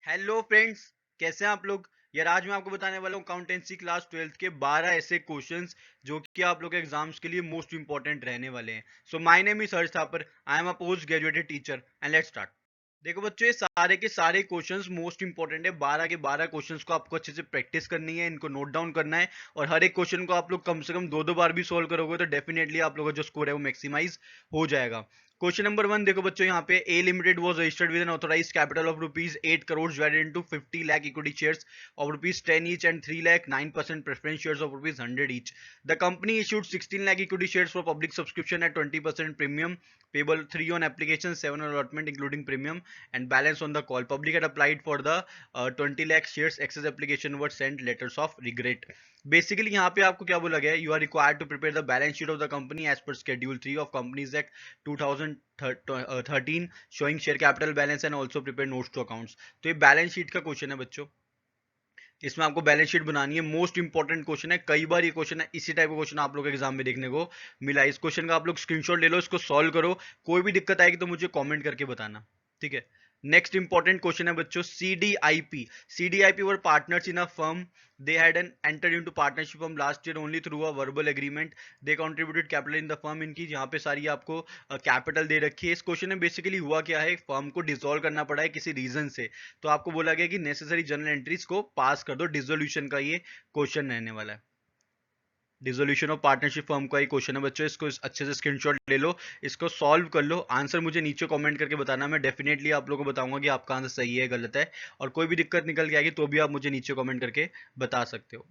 Hello friends, कैसे हैं आप लोग। यार आज मैं आपको बताने वाला हूँ अकाउंटेंसी क्लास 12th के 12 ऐसे क्वेश्चंस जो कि आप लोग के एग्जाम्स के लिए मोस्ट इंपॉर्टेंट रहने वाले हैं। So my name is Harsh Thapar, I am a post graduated teacher and let's start. देखो बच्चों, ये सारे के सारे क्वेश्चंस मोस्ट इंपॉर्टेंट है। 12 के 12 क्वेश्चंस को आपको अच्छे से प्रैक्टिस करनी है, इनको नोट डाउन करना है और हर एक क्वेश्चन को आप लोग कम से कम दो दो बार भी सोल्व करोगे तो डेफिनेटली आप लोगों का जो स्कोर है वो मैक्सिमाइज हो जाएगा। क्वेश्चन नंबर 1 देखो बच्चों, यहाँ पे A limited was registered with an authorised capital of rupees 8 crore divided into 50 lakh equity shares of rupees 10 each and 3 lakh 9% preference shares of rupees 100 each. The company issued 16 lakh equity shares for public subscription at 20% premium, payable 3 on application, 7 on allotment including premium and balance on the call. Public had applied for the 20 lakh shares, excess application were sent letters of regret. Basically यहाँ पे आपको क्या बोला गया है, you are required to prepare the balance sheet of the company as per schedule 3 of companies act 2013 showing share capital balance and also prepare notes to accounts. तो ये balance sheet का क्वेश्चन है बच्चों, इसमें आपको बैलेंस शीट बनानी है। Most important question है, कई बार ये क्वेश्चन है, इसी टाइप का क्वेश्चन आप लोग एग्जाम में देखने को मिला है। इस क्वेश्चन का आप लोग स्क्रीनशॉट ले लो, इसको सॉल्व करो, कोई भी दिक्कत आएगी तो मुझे कमेंट करके बताना, ठीक है। नेक्स्ट इंपॉर्टेंट क्वेश्चन है बच्चों, CDIP. CDIP were partners in a firm, they had an entered into partnership from last year only through a verbal agreement, they contributed capital in the firm। इनकी यहाँ पे सारी आपको कैपिटल दे रखी है। इस क्वेश्चन में बेसिकली हुआ क्या है, फर्म को डिसॉल्व करना पड़ा है किसी रीजन से, तो आपको बोला गया कि नेसेसरी जनरल एंट्रीज को पास कर दो। डिसोल्यूशन का ये क्वेश्चन रहने वाला है। डिसोल्यूशन ऑफ पार्टनरशिप फर्म का ही क्वेश्चन है बच्चों, इसको अच्छे से स्क्रीनशॉट ले लो, इसको सॉल्व कर लो, आंसर मुझे नीचे कमेंट करके बताना। मैं डेफिनेटली आप लोगों को बताऊंगा कि आपका आंसर सही है गलत है, और कोई भी दिक्कत निकल के आएगी तो भी आप मुझे नीचे कमेंट करके बता सकते हो।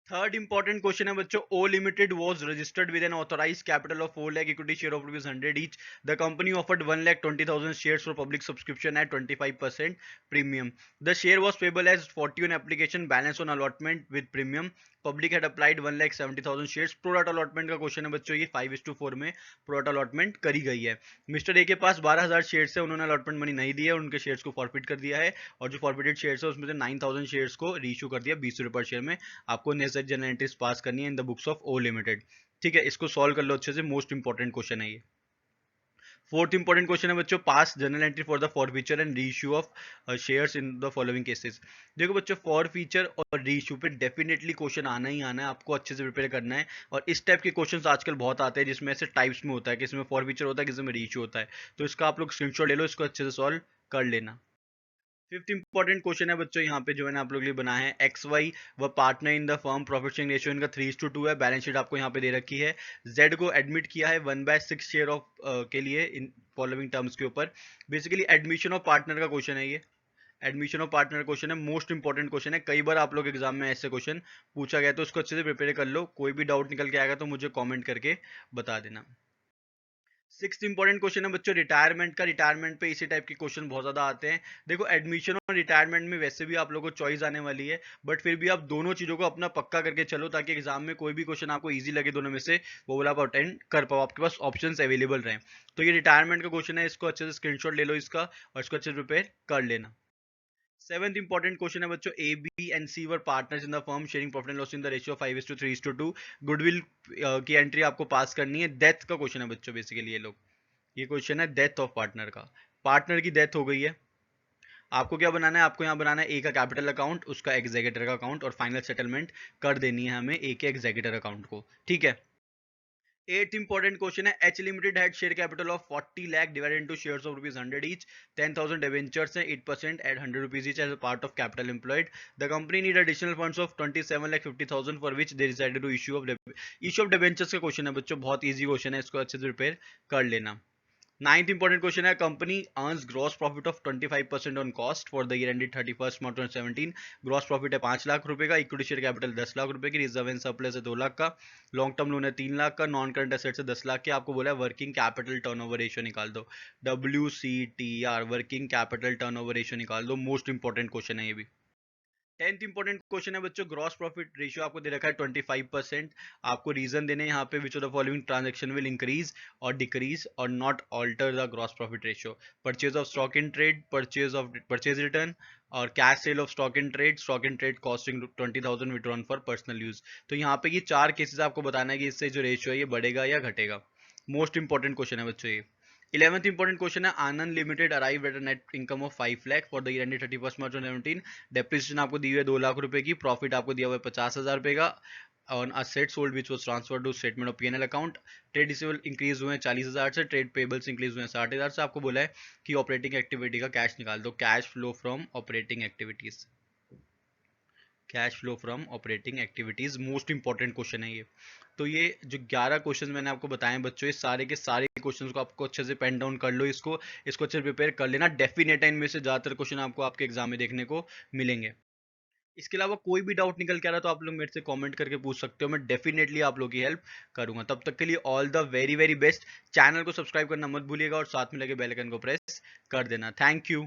थर्ड इंपॉर्टेंट क्वेश्चन है बच्चों, O limited was registered with an authorised capital of 4 lakh equity share of rupees 100 each. The company offered 1,20,000 shares for public subscription at 25% premium. The share was payable as 40 on application, balance on allotment with premium. Public had applied 1,70,000 shares. Product allotment का question है बच्चों, ये 5:4 में product allotment करी गई है। Mister A के पास 12,000 shares है, उन्होंने अलॉटमेंट मनी नहीं दी है, उनके शेयर्स को फॉरफिट कर दिया है, और जो फॉरफिटेड शेयर्स है उसमें से 9,000 शेयर्स को रीइश्यू कर दिया 20 रुपये पर शेयर में। आपको नेसेसरी जनरल एंट्रीज पास करनी है in the books of O limited, ठीक है। इसको सॉल्व कर लो अच्छे से, मोस्ट इंपॉर्टेंट क्वेश्चन है ये। फोर्थ इंपॉर्टेंट क्वेश्चन है बच्चों, pass journal entry for the forfeiture and reissue of shares in the following cases. देखो बच्चों, फॉर फीचर और रीइश्यू पे डेफिनेटली क्वेश्चन आना ही आना है, आपको अच्छे से प्रिपेयर करना है। और इस टाइप के क्वेश्चंस आजकल बहुत आते हैं जिसमें ऐसे टाइप्स में होता है, किसी में फॉर फीचर होता है, किसी में रीइश्यू होता है। तो इसका आप लोग स्क्रीनशॉट ले लो, इसको अच्छे से सॉल्व कर लेना। फिफ्थ इंपॉर्टेंट क्वेश्चन है बच्चों, यहाँ पे जो है ना आप लोग लिए बनाया है, एक्स वाई व partner in the firm, profit sharing ratio इनका 3:2 है। बैलेंस शीट आपको यहाँ पे दे रखी है। जेड को एडमिट किया है 1/6 शेयर ऑफ के लिए इन फॉलोइंग टर्म्स के ऊपर। बेसिकली एडमिशन ऑफ पार्टनर का क्वेश्चन है ये, एडमिशन ऑफ पार्टनर क्वेश्चन है, मोस्ट इंपॉर्टेंट क्वेश्चन है। कई बार आप लोग एग्जाम में ऐसे क्वेश्चन पूछा गया, तो उसको अच्छे से प्रिपेयर कर लो, कोई भी डाउट निकल के आएगा तो मुझे कॉमेंट करके बता देना। सिक्स इंपॉर्टेंट क्वेश्चन है बच्चों, रिटायरमेंट का। रिटायरमेंट पे इसी टाइप के क्वेश्चन बहुत ज्यादा आते हैं। देखो, एडमिशन और रिटायरमेंट में वैसे भी आप लोगों को चॉइस आने वाली है, बट फिर भी आप दोनों चीजों को अपना पक्का करके चलो, ताकि एग्जाम में कोई भी क्वेश्चन आपको इजी लगे दोनों में से, वो वाला आप अटेंड कर पाओ, आपके पास ऑप्शन अवेलेबल रहे। तो ये रिटायरमेंट का क्वेश्चन है, इसको अच्छे से स्क्रीनशॉट ले लो इसका, और इसको अच्छे से प्रिपेयर कर लेना। सेवेंथ इंपॉर्टेंट क्वेश्चन है बच्चों, A B and C were partners in the firm sharing profit and loss in the ratio 5:3:2। Goodwill की एंट्री आपको पास करनी है। डेथ का क्वेश्चन है बच्चों, बेसिकली ये क्वेश्चन है डेथ ऑफ पार्टनर का। पार्टनर की डेथ हो गई है, आपको क्या बनाना है, आपको यहाँ बनाना है ए का कैपिटल अकाउंट, उसका एग्जीक्यूटर का अकाउंट, और फाइनल सेटलमेंट कर देनी है हमें ए के एग्जीक्यूटर अकाउंट को, ठीक है। एट इंपॉर्टेंट क्वेश्चन है, H limited had share capital of 40 lakh divided into shares of rupees 100 each. 10,000 debentures हैं 8% at 100 rupees each as a part of capital employed. The company need additional funds of 27,50,000 for which they decided to issue of debentures का question है बच्चों, बहुत easy question है, इसको अच्छे से prepare कर लेना। नाइन्थ इंपॉर्टेंट क्वेश्चन है, company earns gross profit of 25% on cost for the year ended 31 March 2017। Gross profit है 5 लाख रुपए का, इक्विटी शेयर कैपिटल 10 लाख रुपए की, रिजर्व एंड सरप्लस है 2 लाख का, लॉन्ग टर्म लोन है 3 लाख का, नॉन करंट एसेट्स है 10 लाख के। आपको बोला है वर्किंग कैपिटल टर्नओवर रेशियो निकाल दो, WCTR working capital turnover ratio निकाल दो, मोस्ट इंपॉर्टेंट क्वेश्चन है ये भी। 10th इंपॉर्टेंट क्वेश्चन है बच्चों, ग्रॉस प्रॉफिट रेशियो आपको दे रखा है 25%। आपको रीजन देने यहाँ पे, which of the following transaction will increase और डिक्रीज और not alter the gross profit ratio. Purchase of stock in trade, purchase return, और cash sale of stock in trade costing 20,000 withdrawn for personal use. तो यहाँ पे ये चार cases आपको बताना है कि इससे जो रेशियो है ये बढ़ेगा या घटेगा। मोस्ट इंपॉर्टेंट क्वेश्चन है बच्चों ये। 11th इंपॉर्टेंट क्वेश्चन है, Anand limited arrive at net income of 5 lakh for the year ended 31 March 2017। Depreciation आपको दी हुई है 2 लाख रुपए की, प्रॉफिट आपको दिया हुआ है 50,000 रुपए का on asset sold which was transferred to statement of PNL account. Trade receivable increase हुए हैं 40,000 से, ट्रेड पेबल्स इंक्रीज हुए हैं 60,000 से। आपको बोला है कि ऑपरेटिंग एक्टिविटी का कैश निकाल दो, cash flow from operating activities, cash flow from operating activities most important question है ये। तो ये जो 11 क्वेश्चन मैंने आपको बताए हैं बच्चों, ये सारे के सारे क्वेश्चंस को आपको अच्छे से पेन डाउन कर लो, इसको अच्छे से प्रिपेयर कर लेना। डेफिनेट इनमें से ज़्यादातर क्वेश्चन आपको आपके एग्जाम में देखने को मिलेंगे। इसके अलावा कोई भी डाउट निकल के आ रहा है तो आप लोग मेरे से कमेंट करके पूछ सकते हो, मैं डेफिनेटली आप लोग की हेल्प करूंगा। तब तक के लिए all the very very best. Channel को सब्सक्राइब करना मत भूलिएगा और साथ में लगे बेल आइकन को प्रेस कर देना। Thank you.